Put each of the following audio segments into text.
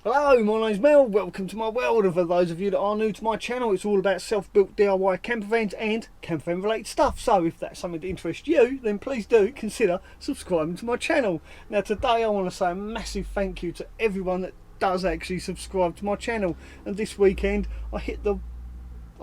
Hello, my name's Mel, welcome to my world, and for those of you that are new to my channel, it's all about self-built DIY campervans and campervan related stuff. So if that's something that interests you, then please do consider subscribing to my channel. Now today I want to say a massive thank you to everyone that does actually subscribe to my channel, and this weekend I hit the,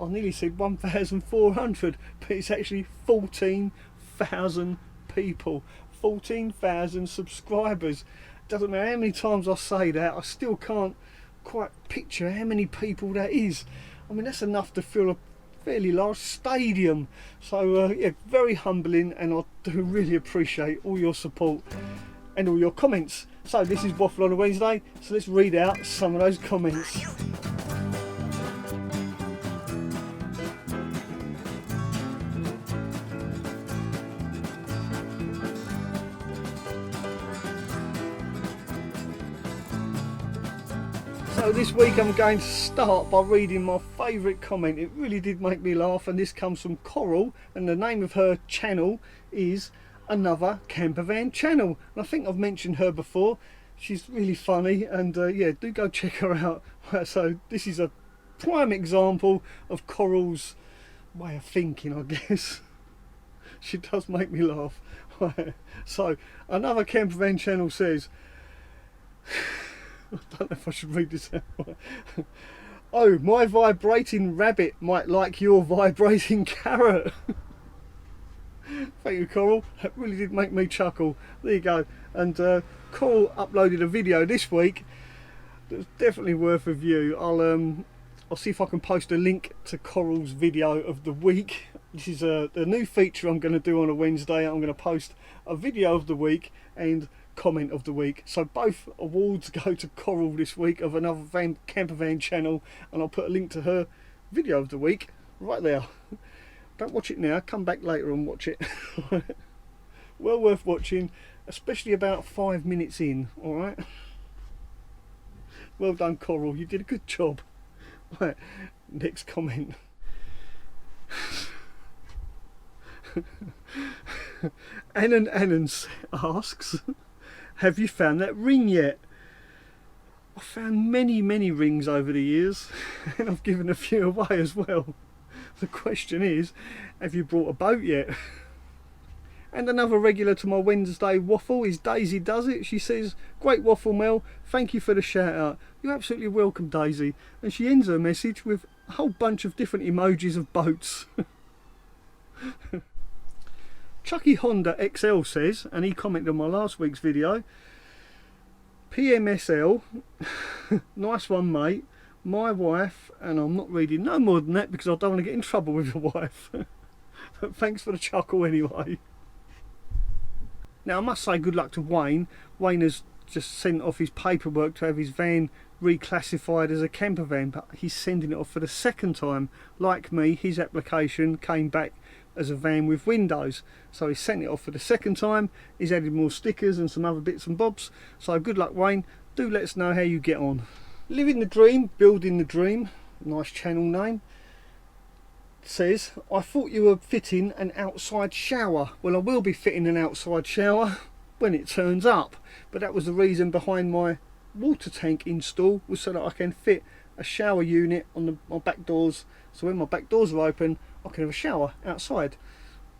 I nearly said 1,400, but it's actually 14,000 people, 14,000 subscribers. Doesn't matter how many times I say that, I still can't quite picture how many people that is. I mean, that's enough to fill a fairly large stadium. So yeah, very humbling, and I do really appreciate all your support and all your comments. So this is Waffle on a Wednesday, so let's read out some of those comments. So this week I'm going to start by reading my favourite comment. It really did make me laugh, and this comes from Coral, and the name of her channel is Another Campervan Channel. And I think I've mentioned her before. She's really funny, and yeah, do go check her out. So this is a prime example of Coral's way of thinking, I guess. She does make me laugh. So Another Campervan Channel says, I don't know if I should read this out. Oh, my vibrating rabbit might like your vibrating carrot. Thank you, Coral. That really did make me chuckle. There you go. And Coral uploaded a video this week that's definitely worth a view. I'll see if I can post a link to Coral's video of the week. This is the new feature I'm going to do on a Wednesday. I'm going to post a video of the week and comment of the week, so both awards go to Coral this week of Another Campervan Channel, and I'll put a link to her video of the week right there. Don't watch it now, come back later and watch it. Well worth watching, especially about 5 minutes in. All right, well done, Coral, you did a good job. Right, next comment. Annan asks, have you found that ring yet? I've found many rings over the years, and I've given a few away as well. The question is, have you brought a boat yet? And another regular to my Wednesday waffle is Daisy Does It. She says, great waffle, Mel, thank you for the shout out. You're absolutely welcome, Daisy. And she ends her message with a whole bunch of different emojis of boats. Chucky Honda XL says, and he commented on my last week's video, PMSL, nice one mate, my wife, and I'm not reading no more than that because I don't want to get in trouble with your wife. But thanks for the chuckle anyway. Now I must say good luck to Wayne. Wayne has just sent off his paperwork to have his van reclassified as a camper van, but he's sending it off for the second time. Like me, his application came back as a van with windows, so he sent it off for the second time. He's added more stickers and some other bits and bobs, so good luck, Wayne. Do let us know how you get on. Living the dream, building the dream, nice channel name, says, I thought you were fitting an outside shower. Well, I will be fitting an outside shower when it turns up, but that was the reason behind my water tank install, was so that I can fit a shower unit on my back doors, so when my back doors are open I can have a shower outside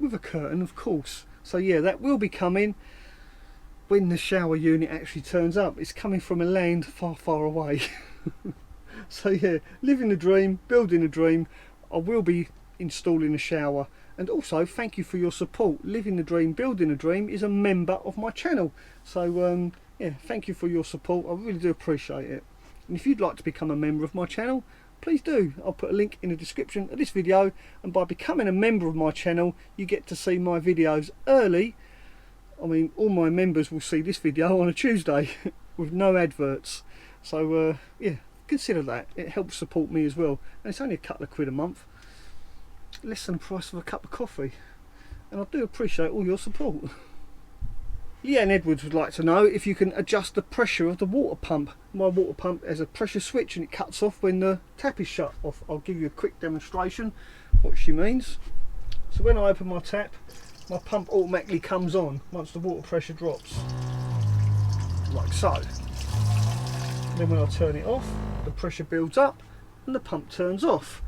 with a curtain, of course. So yeah, that will be coming when the shower unit actually turns up. It's coming from a land far away. So yeah, living the dream, building a dream. I will be installing a shower. And also thank you for your support. Living the dream, building a dream is a member of my channel, so yeah, thank you for your support. I really do appreciate it. And if you'd like to become a member of my channel, please do. I'll put a link in the description of this video, and by becoming a member of my channel you get to see my videos early. I mean, all my members will see this video on a Tuesday with no adverts, so yeah, consider that. It helps support me as well, and it's only a couple of quid a month, less than the price of a cup of coffee, and I do appreciate all your support. Leanne Edwards would like to know if you can adjust the pressure of the water pump. My water pump has a pressure switch and it cuts off when the tap is shut off. I'll give you a quick demonstration what she means. So when I open my tap, my pump automatically comes on once the water pressure drops, like so. Then when I turn it off, the pressure builds up and the pump turns off.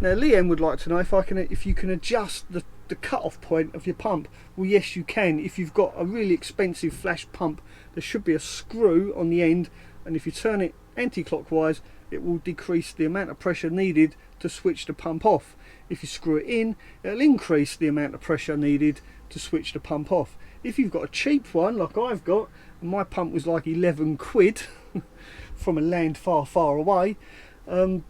Now Leanne would like to know if you can adjust the cut-off point of your pump. Well, yes you can. If you've got a really expensive flash pump, there should be a screw on the end, and if you turn it anti-clockwise, it will decrease the amount of pressure needed to switch the pump off. If you screw it in, it'll increase the amount of pressure needed to switch the pump off. If you've got a cheap one like I've got, and my pump was like 11 quid from a land far, far away, you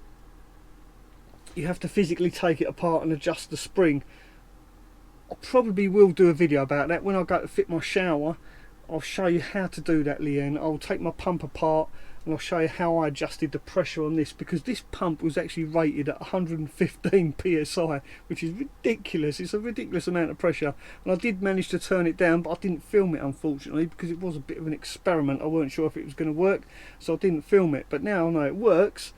have to physically take it apart and adjust the spring. I probably will do a video about that. When I go to fit my shower, I'll show you how to do that, Leanne. I'll take my pump apart and I'll show you how I adjusted the pressure on this, because this pump was actually rated at 115 psi, which is ridiculous. It's a ridiculous amount of pressure, and I did manage to turn it down, but I didn't film it unfortunately because it was a bit of an experiment. I weren't sure if it was going to work, so I didn't film it, but now I know it works.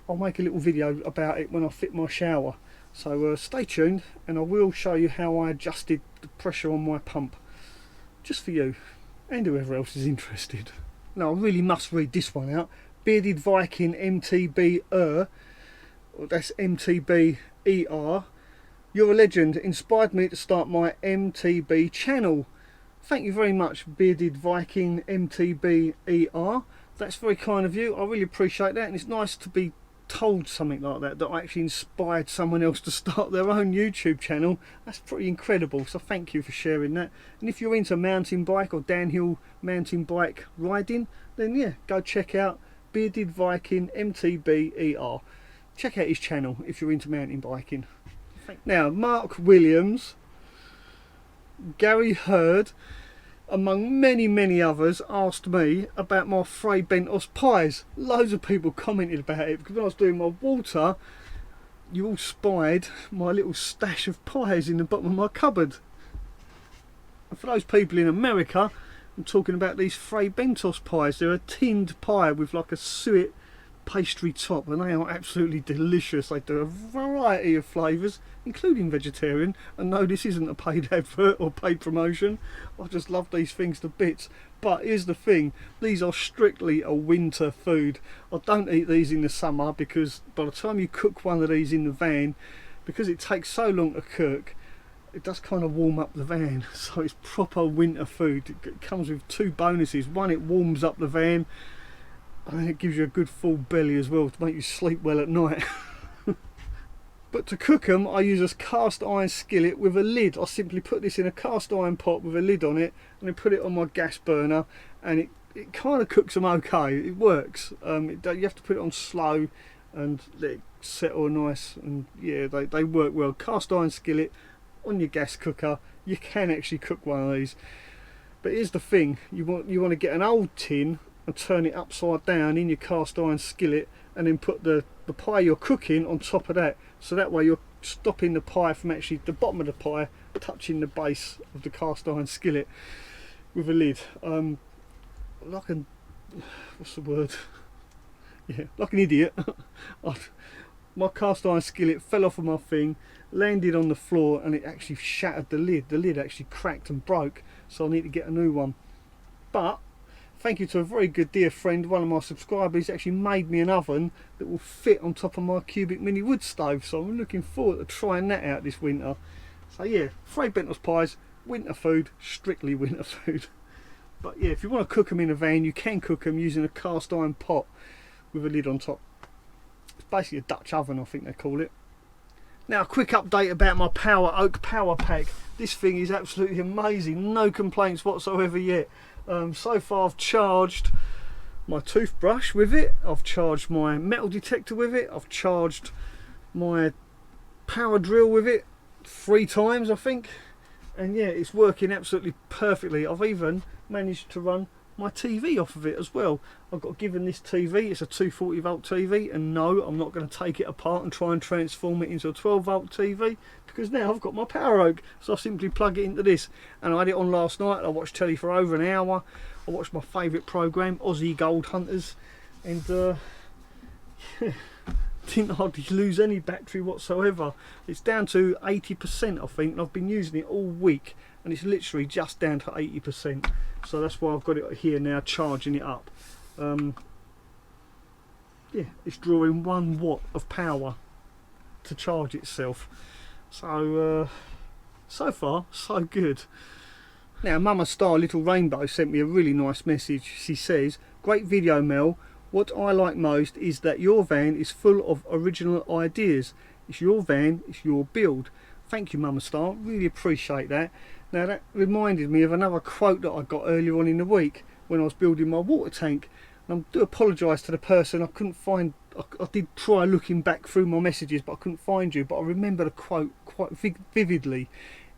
I'll make a little video about it when I fit my shower, so stay tuned, and I will show you how I adjusted the pressure on my pump, just for you and whoever else is interested. Now I really must read this one out. Bearded Viking MTB that's MTB ER. You're a legend, inspired me to start my MTB channel. Thank you very much, Bearded Viking MTB ER. That's very kind of you. I really appreciate that, and it's nice to be told something like that, that I actually inspired someone else to start their own YouTube channel. That's pretty incredible, so thank you for sharing that. And if you're into mountain bike or downhill mountain bike riding, then yeah, go check out Bearded Viking MTB ER. Check out his channel if you're into mountain biking. Now Mark Williams, Gary Hurd, among many others, asked me about my Fray Bentos pies. Loads of people commented about it, because when I was doing my water, you all spied my little stash of pies in the bottom of my cupboard. And for those people in America, I'm talking about these Fray Bentos pies. They're a tinned pie with like a suet pastry top, and they are absolutely delicious. They do a variety of flavours, including vegetarian, and no, this isn't a paid advert or paid promotion. I just love these things to bits. But here's the thing, these are strictly a winter food. I don't eat these in the summer, because by the time you cook one of these in the van, because it takes so long to cook, it does kind of warm up the van. So it's proper winter food. It comes with two bonuses. One, it warms up the van, and then it gives you a good full belly as well to make you sleep well at night. But to cook them, I use a cast iron skillet with a lid. I simply put this in a cast iron pot with a lid on it, and then put it on my gas burner, and it kind of cooks them okay. It works. You have to put it on slow and let it settle nice, and yeah, they work well. Cast iron skillet on your gas cooker, you can actually cook one of these. But here's the thing, you want to get an old tin and turn it upside down in your cast iron skillet, and then put the pie you're cooking on top of that, so that way you're stopping the pie from actually, the bottom of the pie touching the base of the cast iron skillet with a lid. Like an, what's the word? Yeah, like an idiot. My cast iron skillet fell off of my thing, landed on the floor, and it actually shattered the lid. The lid actually cracked and broke, so I need to get a new one. But thank you to a very good dear friend, one of my subscribers, actually made me an oven that will fit on top of my cubic mini wood stove, so I'm looking forward to trying that out this winter. So yeah, Fray Bentos pies, winter food, strictly winter food. But yeah, if you want to cook them in a van, you can cook them using a cast iron pot with a lid on top. It's basically a Dutch oven, I think they call it. Now a quick update about my POWEROAK power pack. This thing is absolutely amazing, no complaints whatsoever yet. So far I've charged my toothbrush with it, I've charged my metal detector with it, I've charged my power drill with it 3 times I think, and yeah, it's working absolutely perfectly. I've even managed to run my TV off of it as well. I've got given this TV, it's a 240 volt TV, and no, I'm not going to take it apart and try and transform it into a 12 volt TV, because now I've got my POWEROAK, so I simply plug it into this. And I had it on last night, I watched telly for over an hour, I watched my favourite programme, Aussie Gold Hunters, and didn't hardly lose any battery whatsoever. It's down to 80% I think, and I've been using it all week, and it's literally just down to 80%. So that's why I've got it here now, charging it up. yeah, it's drawing 1 watt of power to charge itself. So so far so good. Now Mama Star Little Rainbow sent me a really nice message. She says, great video Mel, what I like most is that your van is full of original ideas. It's your van, it's your build. Thank you Mama Star, really appreciate that. Now that reminded me of another quote that I got earlier on in the week when I was building my water tank. And I do apologise to the person, I couldn't find, I did try looking back through my messages but I couldn't find you, but I remember the quote quite vividly.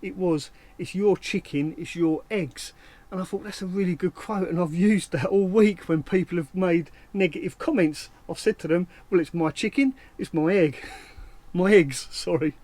It was, it's your chicken, it's your eggs. And I thought that's a really good quote, and I've used that all week when people have made negative comments. I've said to them, well, it's my chicken, it's my egg. My eggs, sorry.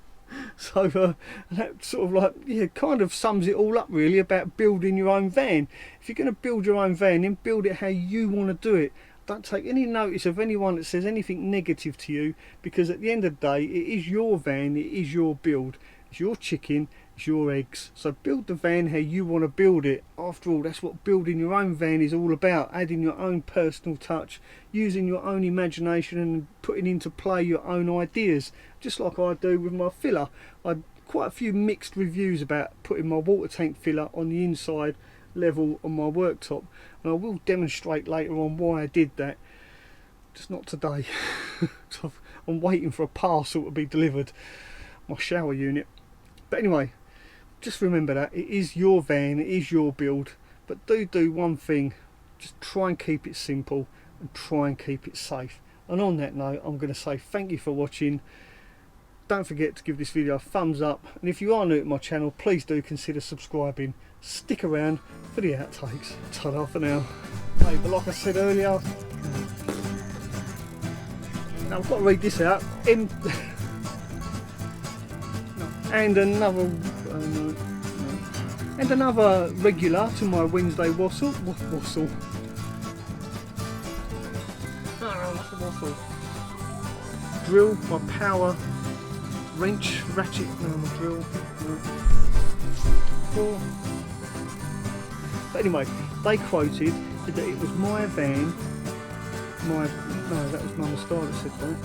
So that sort of like, yeah, kind of sums it all up really about building your own van. If you're going to build your own van, then build it how you want to do it. Don't take any notice of anyone that says anything negative to you, because at the end of the day, it is your van, it is your build, it's your chicken, it's your eggs. So build the van how you want to build it. After all, that's what building your own van is all about, adding your own personal touch, using your own imagination and putting into play your own ideas, just like I do with my filler. I had quite a few mixed reviews about putting my water tank filler on the inside level on my worktop, and I will demonstrate later on why I did that, just not today. So I'm waiting for a parcel to be delivered, my shower unit. But anyway, just remember that it is your van, it is your build, but do one thing, just try and keep it simple and try and keep it safe. And on that note, I'm going to say thank you for watching. Don't forget to give this video a thumbs up, and if you are new to my channel, please do consider subscribing. Stick around for the outtakes. Ta-da for now. Hey, but like I said earlier, now I've got to read this out. And another and another regular to my Wednesday waffle. Waffle. Waffle. Drill my power wrench ratchet. No, my drill. No. But anyway, they quoted that it was my van. No, that was Mama Star that said that.